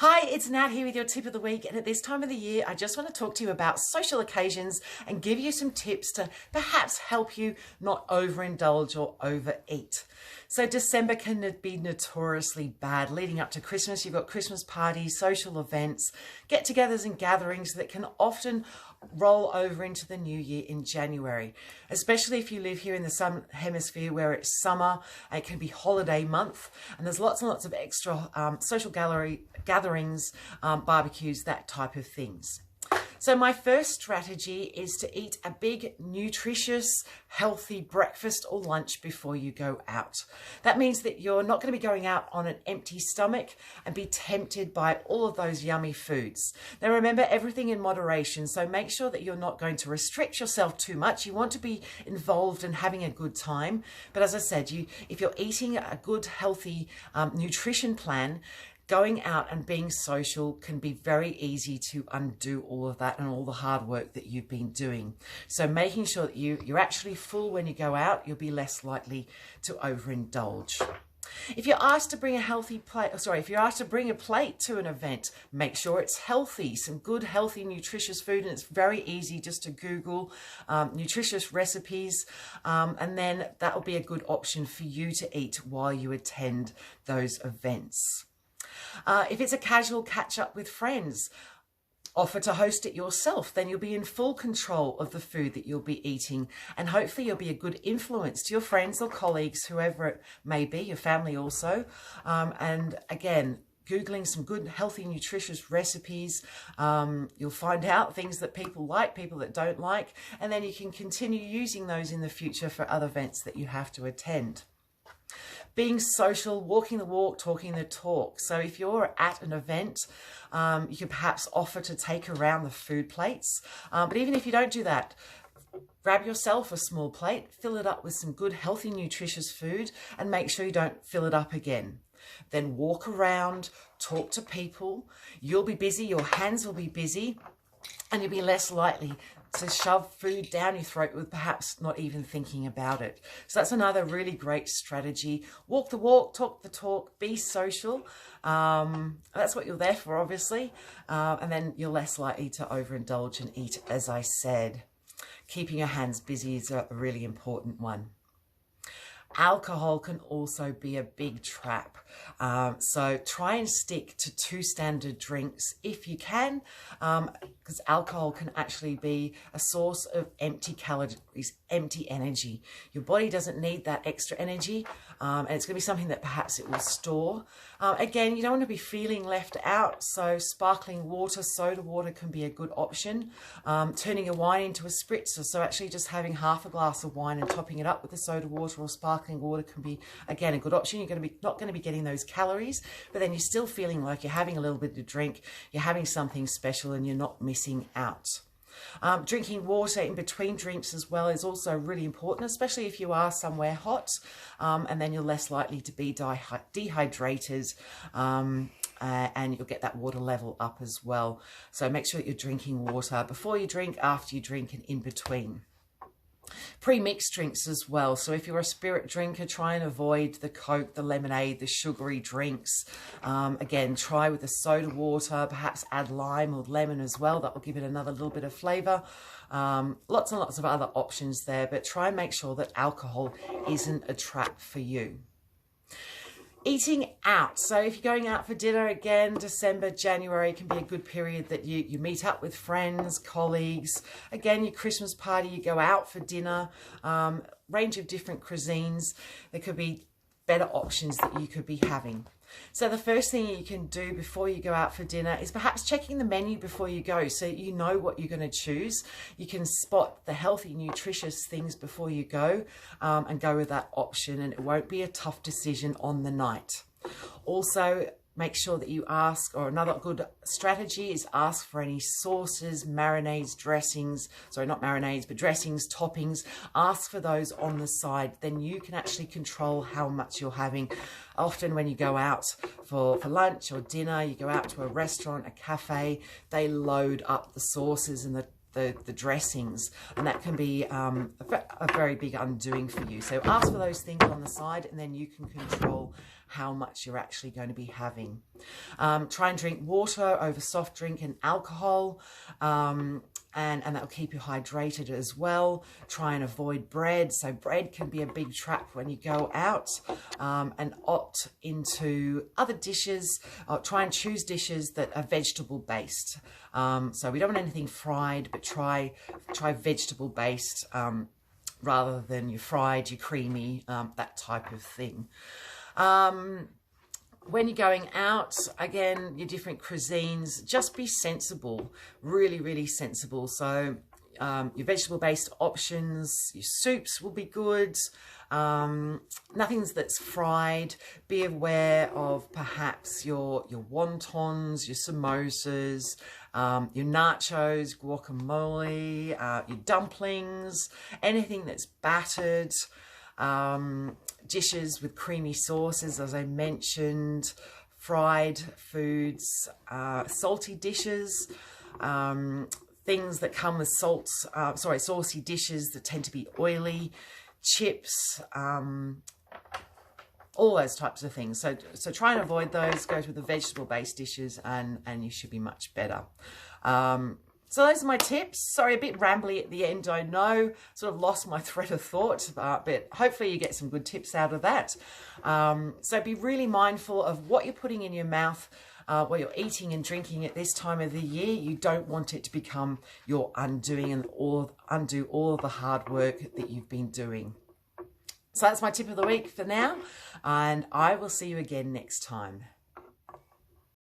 Hi, it's Nat here with your tip of the week, and at this time of the year I just want to talk to you about social occasions and give you some tips to perhaps help you not overindulge or overeat. So December can be notoriously bad. Leading up to Christmas, you've got Christmas parties, social events, get-togethers and gatherings that can often roll over into the new year in January, especially if you live here in the southern hemisphere where it's summer and it can be holiday month and there's lots and lots of extra social gatherings, barbecues, that type of things. So my first strategy is to eat a big, nutritious, healthy breakfast or lunch before you go out. That means that you're not going to be going out on an empty stomach and be tempted by all of those yummy foods. Now remember, everything in moderation, so make sure that you're not going to restrict yourself too much. You want to be involved and having a good time. But as I said, if you're eating a good, healthy nutrition plan, going out and being social can be very easy to undo all of that and all the hard work that you've been doing. So making sure that you're actually full when you go out, you'll be less likely to overindulge. If you're asked to bring if you're asked to bring a plate to an event, make sure it's healthy, some good, healthy, nutritious food. And it's very easy just to Google nutritious recipes. And then that will be a good option for you to eat while you attend those events. If it's a casual catch up with friends, offer to host it yourself. Then you'll be in full control of the food that you'll be eating, and hopefully you'll be a good influence to your friends or colleagues, whoever it may be, your family also. And again, Googling some good, healthy, nutritious recipes, you'll find out things that people like, people that don't like, and then you can continue using those in the future for other events that you have to attend. Being social, walking the walk, talking the talk. So if you're at an event, you can perhaps offer to take around the food plates. But even if you don't do that, grab yourself a small plate, fill it up with some good, healthy, nutritious food, and make sure you don't fill it up again. Then walk around, talk to people. You'll be busy, your hands will be busy, and you'll be less likely to shove food down your throat with perhaps not even thinking about it. So that's another really great strategy. Walk the walk, talk the talk, be social. That's what you're there for, obviously. And then you're less likely to overindulge and eat, as I said. Keeping your hands busy is a really important one. Alcohol can also be a big trap. So try and stick to 2 standard drinks if you can, because alcohol can actually be a source of empty calories, empty energy. Your body doesn't need that extra energy, and it's going to be something that perhaps it will store. Again, you don't want to be feeling left out, so sparkling water, soda water can be a good option. Turning your wine into a spritzer, so actually just having half a glass of wine and topping it up with the soda water or sparkling water can be, again, a good option. You're not going to be getting those calories, but then you're still feeling like you're having a little bit to drink, you're having something special, and you're not missing out. Drinking water in between drinks as well is also really important, especially if you are somewhere hot, and then you're less likely to be dehydrated, and you'll get that water level up as well. So make sure that you're drinking water before you drink, after you drink, and in between. Pre-mixed drinks as well. So if you're a spirit drinker, try and avoid the Coke, the lemonade, the sugary drinks. Again, try with the soda water, perhaps add lime or lemon as well. That will give it another little bit of flavour. Lots and lots of other options there, but try and make sure that alcohol isn't a trap for you. Eating out. So if you're going out for dinner, again, December, January can be a good period that you meet up with friends, colleagues. Again, your Christmas party, you go out for dinner, range of different cuisines. There could be better options that you could be having. So the first thing you can do before you go out for dinner is perhaps checking the menu before you go, so you know what you're going to choose. You can spot the healthy, nutritious things before you go, and go with that option, and it won't be a tough decision on the night. Also, make sure that you ask, or another good strategy is ask for any sauces, marinades, dressings, sorry, not marinades, but dressings, toppings. Ask for those on the side. Then you can actually control how much you're having. Often when you go out for lunch or dinner, you go out to a restaurant, a cafe, they load up the sauces and the the dressings, and that can be a very big undoing for you. So ask for those things on the side, and then you can control how much you're actually going to be having. Try and drink water over soft drink and alcohol, and that will keep you hydrated as well. Try and avoid bread. So bread can be a big trap when you go out, and opt into other dishes. Try and choose dishes that are vegetable based. So we don't want anything fried, but try vegetable based rather than your fried, your creamy, that type of thing. When you're going out, again, your different cuisines, just be sensible, really, really sensible. So your vegetable-based options, your soups will be good. Nothing that's fried. Be aware of perhaps your wontons, your samosas, your nachos, guacamole, your dumplings, anything that's battered. Dishes with creamy sauces, as I mentioned, fried foods, salty dishes, things that come with saucy dishes that tend to be oily, chips, all those types of things. So try and avoid those. Go with the vegetable-based dishes, and you should be much better. So those are my tips. Sorry, a bit rambly at the end, I know. Sort of lost my thread of thought, but hopefully you get some good tips out of that. So be really mindful of what you're putting in your mouth, what you're eating and drinking at this time of the year. You don't want it to become your undoing and undo all of the hard work that you've been doing. So that's my tip of the week for now, and I will see you again next time.